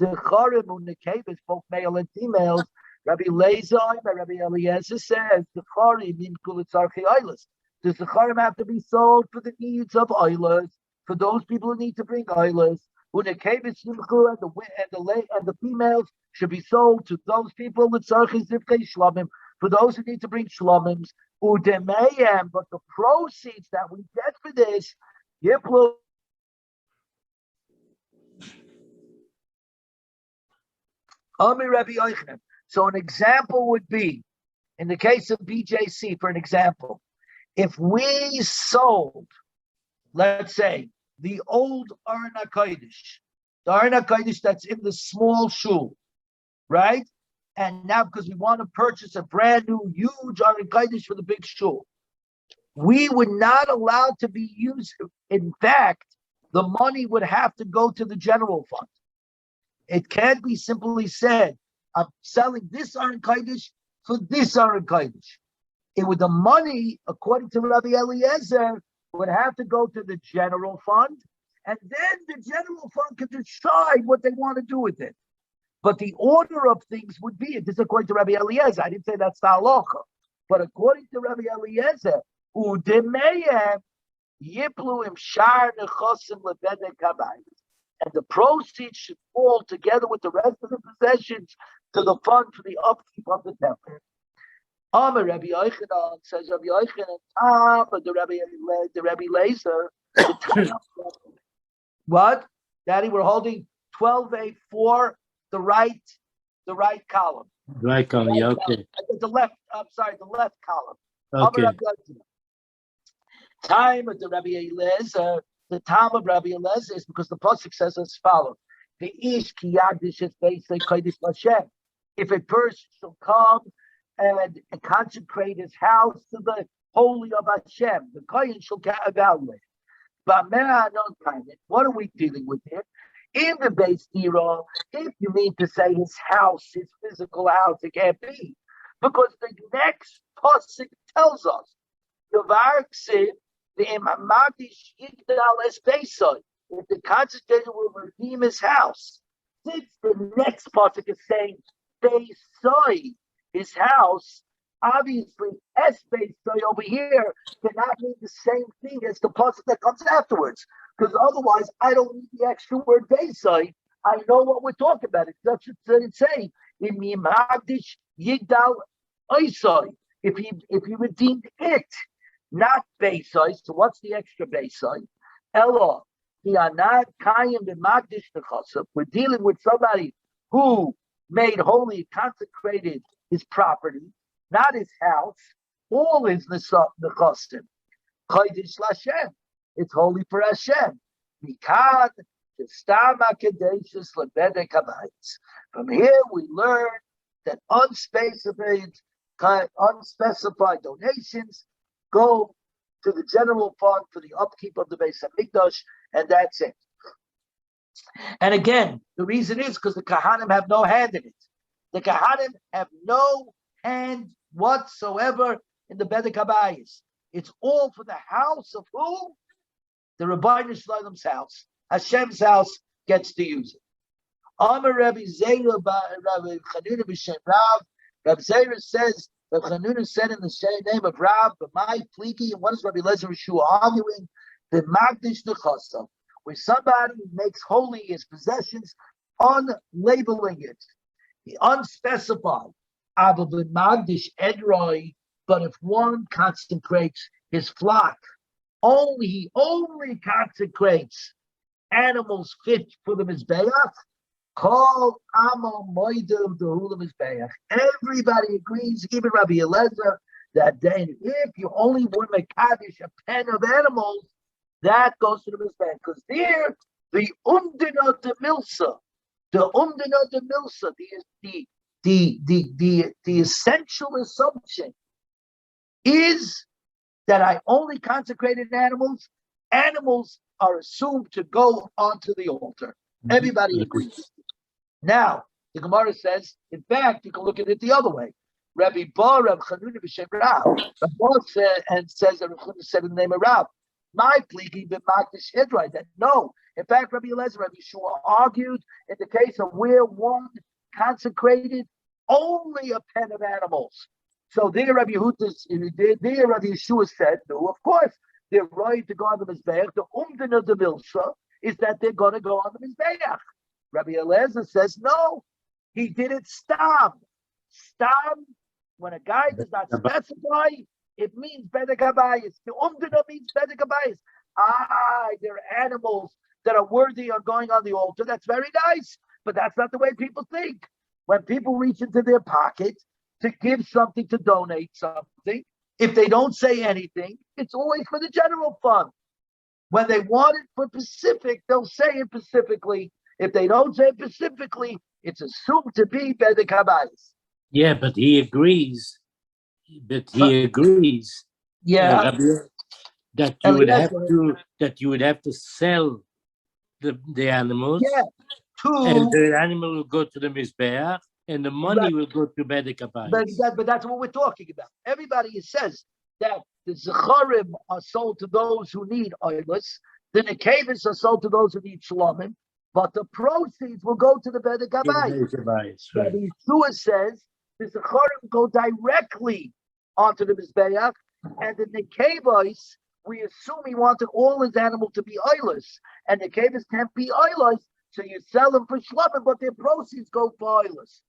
zecharim unekevis, both male and females. Rabbi Lezer and Rabbi Eliezer says zecharim in kulitzarchi oilers. The zecharim have to be sold for the needs of oilers, for those people who need to bring oilers. Unekevis yimchu, and the females should be sold to those people that tzarchi zivkei shlamim, for those who need to bring shlomims. Udemayem, but the proceeds that we get for this, yiplu. Rabbi Yochanan. So an example would be, in the case of BJC, for an example, if we sold, let's say, the old Aron HaKodesh, the Aron HaKodesh that's in the small shul, right? And now because we want to purchase a brand new, huge Aron HaKodesh for the big shul, we would not allow to be used. In fact, the money would have to go to the general fund. It can't be simply said, I'm selling this Aron HaKodesh for this Aron HaKodesh. It would, the money, according to Rabbi Eliezer, would have to go to the general fund, and then the general fund could decide what they want to do with it. But the order of things would be, this is according to Rabbi Eliezer, I didn't say that's the halacha, but according to Rabbi Eliezer, udemeyem yiplu im shar nechosim lebedek habayis, and the proceeds should fall together with the rest of the possessions to the fund for the upkeep of the temple. Amar Rabbi Yochanan, says Rabbi Yochanan, but the Rabbi Lezer, what? Daddy, we're holding 12A4, the right column. Right column, yeah, okay. The left, I'm sorry, the left column. Okay. Time of the Rabbi Eliezer, the time of Rabbi Eliezer is because the pasuk says as follows: the ish ki yagdish es beisei kodesh Hashem. If a person shall come and consecrate his house to the holy of Hashem, the kohen shall evaluate. But what are we dealing with here? In the base hero, if you mean to say his house, his physical house, it can't be, because the next pasuk tells us the varksid the imamadish yigdal es beisai, if the consecrator will redeem his house. Since the next pasuk is saying beisai, his house, obviously es beisai over here cannot mean the same thing as the pasuk that comes afterwards, because otherwise I don't need the extra word beisai. I know what we're talking about. It's just it's saying imamadish yigdal isai, if he redeemed it, not beisai. So what's the extra beisai? Ella, we're dealing with somebody who made holy, consecrated his property, not his house. All is nechasim. Chodesh Lashem. It's holy for Hashem. Mikad Stama Kadeshus Lebedek Habayis. From here we learn that unspecified donations go to the general fund for the upkeep of the Beis Hamikdash, and that's it. And again, the reason is because the Kahanim have no hand in it. The Kahanim have no hand whatsoever in the Bedek Habayis. It's all for the house of who? The Rabbeinu Shlomo's house. Hashem's house gets to use it. Amar Rabbi Zera Rabbi Chanuna b'Shem Rav. Rabbi Zera says, Rabbi Chanuna said in the name of Rav, "B'mai pliki." And what is Rabbi Lezer Yeshua arguing? The Magdish Nechasa, where somebody makes holy his possessions, unlabeling it, the unspecified. Abba b'Magdish Edroi. But if one consecrates his flock, he only consecrates animals fit for the Mizbeach, called Amo Moidim the Hula Mizbeach. Everybody agrees, even Rabbi Eliezer, that then if you only would make kaddish a pen of animals, that goes to the mizbech. Because there, the umdina de milsa, the essential assumption is that I only consecrated animals. Animals are assumed to go onto the altar. Everybody agrees. Now, the Gemara says, in fact, you can look at it the other way. Rabbi Bar, Rabbi Chanuna b'Shem Rav. Rabbi Bar said, and says that Rabbi Chanuna said in the name of Rav, my pligi b'makdish hidrai, that no. In fact, Rabbi Eliezer, Rabbi Yeshua argued in the case of where one consecrated only a pen of animals. So there, Rabbi Yeshua said, no, of course, they're right to go on the Mizbeach. The umdin of the milsa is that they're going to go on the Mizbeach. Rabbi Eliezer says, no, he did it stam. Stam, when a guy does not specify, it means bedek habayis. The umdina means bedek habayis. There are animals that are worthy of going on the altar. That's very nice, but that's not the way people think. When people reach into their pocket to give something, to donate something, if they don't say anything, it's always for the general fund. When they want it for Pacific, they'll say it specifically. If they don't say it specifically, it's assumed to be bedek habayis. Yeah, but he agrees. Yeah, that you would have to sell the animals. Yeah, and the animal will go to the mizbeach, and the money will go to bedek habayis. But that's what we're talking about. Everybody says that the zecharim are sold to those who need oilus, the nekevis are sold to those who need shlomim, but the proceeds will go to the bedek habayis. Right. Yeshua says the zecharim go directly onto the mizbeach, and the nekevos, we assume he wanted all his animals to be oilus, and the nekevos can't be oilus, so you sell them for shlomim, but their proceeds go for oilus.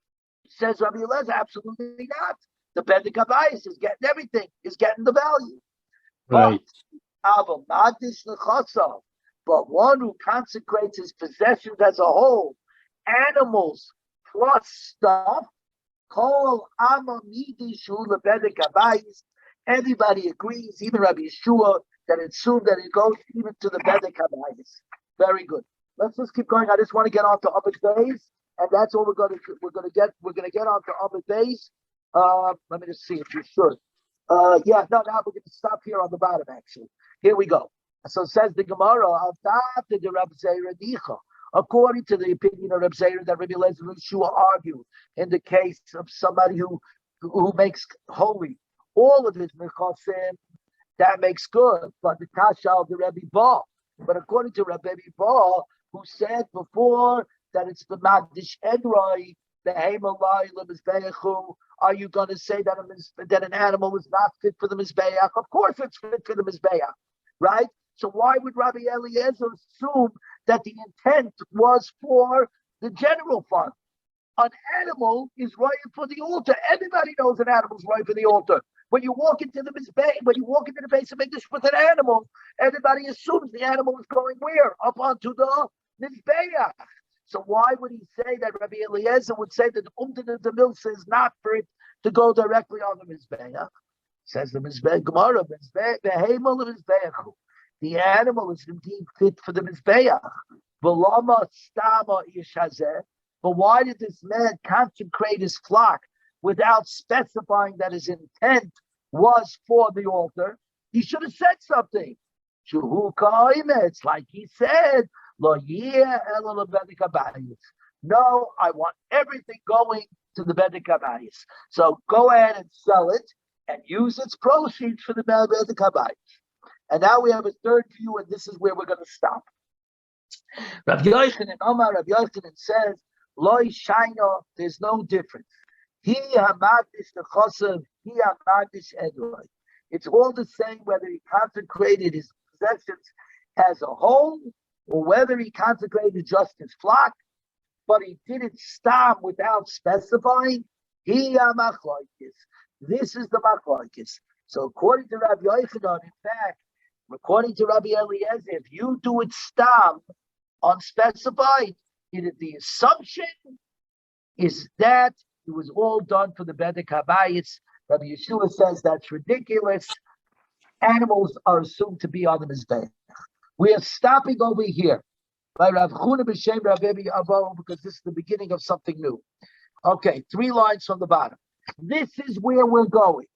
Says Rabbi Eliezer, absolutely not. The bedek habayis is getting everything, is getting the value. Right. But one who consecrates his possessions as a whole, animals plus stuff, everybody agrees, even Rabbi Yeshua, that it's assumed that it goes even to the bedek habayis. Very good. Let's just keep going. I just want to get on to other days, and that's all we're going to get on to other days. Let me just see if you should. Now we're going to stop here on the bottom. Actually, here we go. So says the Gemara, according to the opinion of Reb Zeira that Rabbi Eliezer and Yeshua argue in the case of somebody who makes holy all of his mechasim, that makes good. But the kasha of the Rebbe Ba. But according to Rabbi Ba, who said before that it's the Magdish Edroi, the Heimalai Lemizbeachu, are you going to say that an animal is not fit for the Mizbeach? Of course it's fit for the Mizbeach, right? So why would Rabbi Eliezer assume that the intent was for the general fund? An animal is right for the altar. Everybody knows an animal is right for the altar. When you walk into the base of English with an animal, everybody assumes the animal is going where? Up onto the Mizbeach. So why would he say that Rabbi Eliezer would say that the milsa is not for it to go directly on the Mizbeach? Says the Mizbeach Gemara, the animal is indeed fit for the Mizbeach. But why did this man consecrate his flock without specifying that his intent was for the altar? He should have said something. It's like he said, no, I want everything going to the bedek habayis. So go ahead and sell it and use its proceeds for the bedek habayis. And now we have a third view, and this is where we're going to stop. Rav Yochanan says, Loi Shaina, there's no difference. He hamagdish nechasav, he hamagdish edroi. It's all the same whether he consecrated his possessions as a whole or whether he consecrated just his flock, but he didn't stop without specifying. He hamachloikis. This is the machlokes. So according to Rabbi Yochanan, in fact, according to Rabbi Eliezer, if you do it stam, unspecified, the assumption is that it was all done for the bedek habayis, Rabbi Yeshua says that's ridiculous. Animals are assumed to be on the Mizbeach. We are stopping over here by Rav Chuna b'Shem Rav Ebi Avo because this is the beginning of something new. Okay, 3 lines from the bottom. This is where we're going.